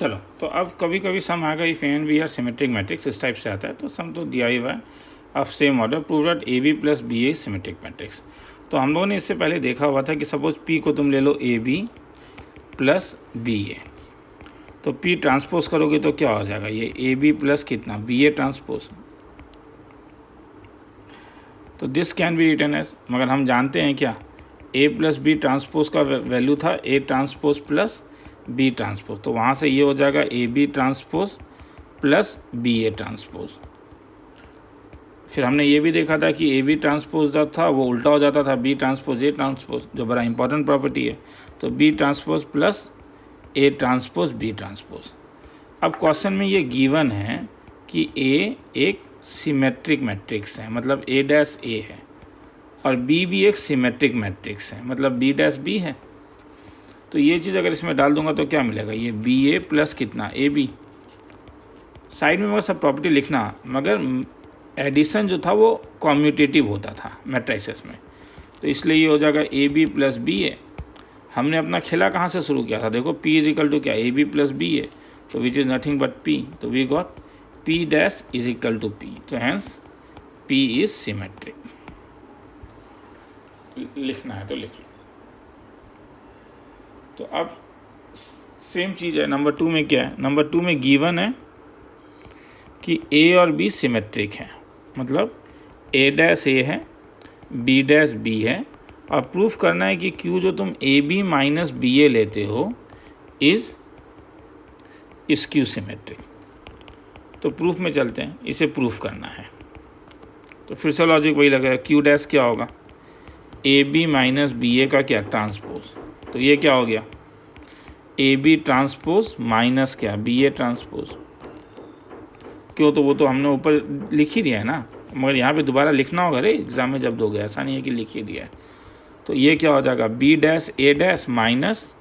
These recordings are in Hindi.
चलो, तो अब कभी कभी सम आएगा if and B are symmetric matrix, इस टाइप से आता है। तो सम तो दिया ही हुआ है of same order, prove that A B plus B A symmetric matrix. तो हम लोगों ने इससे पहले देखा हुआ था कि सपोज पी को तुम ले लो A B plus B A, तो पी ट्रांसपोज करोगे तो क्या हो जाएगा, ये ए बी प्लस कितना बी ए ट्रांसपोज। तो this can be written as, मगर हम जानते हैं क्या, ए प्लस बी ट्रांसपोज का वैल्यू था A transpose plus B transpose, तो वहाँ से ये हो जाएगा A B transpose plus B A transpose. फिर हमने ये भी देखा था कि ए बी ट्रांसपोज जो था वो उल्टा हो जाता था बी ट्रांसपोज ए ट्रांसपोज, जो बड़ा इंपॉर्टेंट प्रॉपर्टी है। तो B transpose plus A transpose B transpose. अब क्वेश्चन में ये गिवन है कि ए एक सिमेट्रिक मैट्रिक्स है, मतलब ए डैश ए है, और बी भी एक सिमेट्रिक मैट्रिक्स है, मतलब बी डैश बी है। तो ये चीज़ अगर इसमें डाल दूंगा तो क्या मिलेगा, ये बी ए प्लस कितना ए बी। साइड में मगर सब प्रॉपर्टी लिखना, मगर एडिशन जो था वो कॉम्यूटेटिव होता था मैट्रिसेस में, तो इसलिए ये हो जाएगा A B plus B A. हमने अपना खेला कहाँ से शुरू किया था, देखो P इज इक्वल टू क्या, A B plus B A, तो which is nothing but P, तो we got P dash is equal to P, तो हैंस P इज सिमेट्रिक। लिखना है तो लिख लो। तो अब सेम चीज़ है नंबर 2 में, क्या है नंबर 2 में गिवन है कि A और B सिमेट्रिक है, मतलब A डैश A है B डैश B है, और प्रूफ करना है कि Q जो तुम ए बी माइनस बी ए लेते हो इज क्यू सिमेट्रिक। तो प्रूफ में चलते हैं, इसे प्रूफ करना है। तो फिर से लॉजिक वही लगेगा, Q डैश क्या होगा, ए बी माइनस बी ए का क्या ट्रांसपोज, तो ये क्या हो गया ए बी ट्रांसपोज माइनस क्या बी ए ट्रांसपोज। क्यों, तो वो तो हमने ऊपर लिख ही दिया है ना, मगर यहाँ पे दोबारा लिखना होगा रे एग्जाम में जब दोगे, ऐसा नहीं है कि लिख ही दिया है। तो ये क्या हो जाएगा बी डैश ए डैश माइनस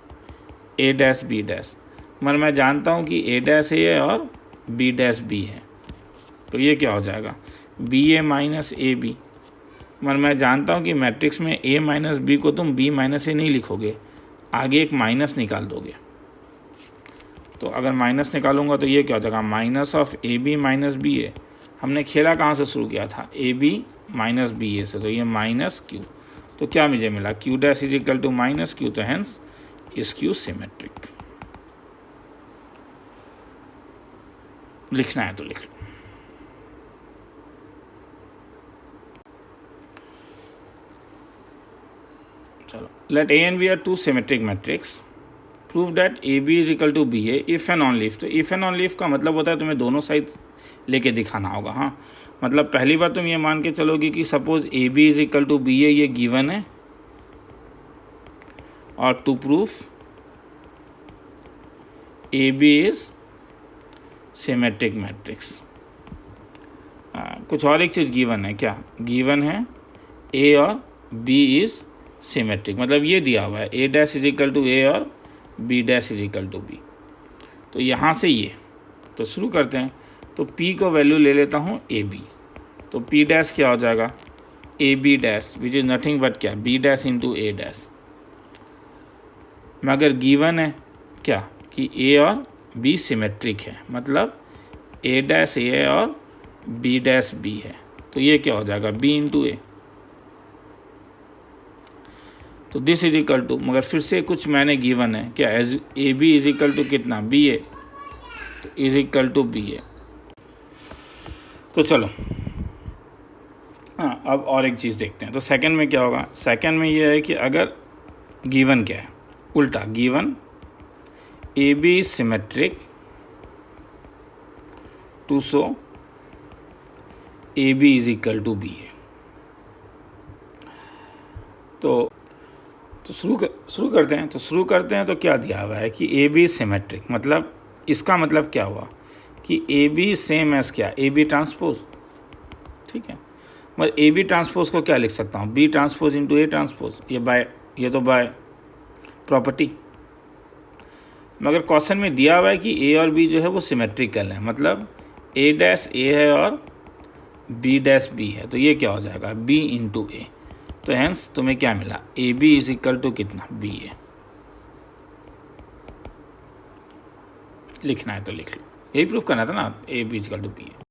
ए डैश बी डैश, मगर मैं जानता हूँ कि ए डैश ए है और बी डैश बी है, तो ये क्या हो जाएगा B A minus A B, मगर मैं जानता हूँ कि मैट्रिक्स में ए माइनस बी को तुम बी माइनस ए नहीं लिखोगे, आगे एक माइनस निकाल दोगे। तो अगर माइनस निकालूंगा तो ये क्या हो जाएगा minus of A B minus B A. हमने खेला कहाँ से शुरू किया था, A B minus B A से, तो ये माइनस क्यू, तो क्या मुझे मिला Q dash is equal to minus Q, तो हैंस इज क्यू सिमेट्रिक। लिखना है तो लिख लो। चलो, let A and B are two symmetric matrix, prove that A B is equal to B A if and only if. तो इफ एंड ऑनली इफ का मतलब होता है तुम्हें दोनों साइड लेके दिखाना होगा। हाँ, मतलब पहली बार तुम ये मान के चलोगे कि suppose A B is equal to B A, ये गिवन है, और to prove A B is symmetric matrix. कुछ और एक चीज़ गिवन है, क्या गिवन है ए और बी इज सिमेट्रिक, मतलब ये दिया हुआ है A dash is equal to A और B dash is equal to B. तो यहाँ से ये, तो शुरू करते हैं। तो P को वैल्यू ले लेता हूँ ए बी, तो P डैश क्या हो जाएगा A B dash which is nothing but क्या B dash into A dash. मगर गिवन है क्या कि ए और बी सिमेट्रिक है, मतलब ए डैश ए है और बी डैश बी है, तो ये क्या हो जाएगा बी इंटू ए। तो दिस इज इक्वल टू, मगर फिर से कुछ मैंने गिवन है क्या, A B is equal to कितना बी ए, तो is equal to B A. तो चलो हाँ, अब और एक चीज़ देखते हैं। तो सेकंड में क्या होगा, सेकंड में ये है कि अगर गिवन क्या है, उल्टा given A B is symmetric to so A B is equal to B A. तो शुरू करते हैं। तो शुरू करते हैं तो क्या दिया हुआ है कि ए बी सिमेट्रिक, मतलब इसका मतलब क्या हुआ कि ए बी सेम एज क्या ए बी ट्रांसपोज, ठीक है। मगर ए बी ट्रांसपोज को क्या लिख सकता हूँ B transpose into A transpose, ये तो बाय प्रॉपर्टी। मगर क्वेश्चन में दिया हुआ है कि ए और बी जो है वो सिमेट्रिकल है, मतलब ए डैश ए है और बी डैश बी है, तो ये क्या हो जाएगा बी इंटू ए। तो हेंस तुम्हें क्या मिला A B is equal to कितना बी ए। लिखना है तो लिख लो, यही प्रूफ करना था ना, A B equal to P है।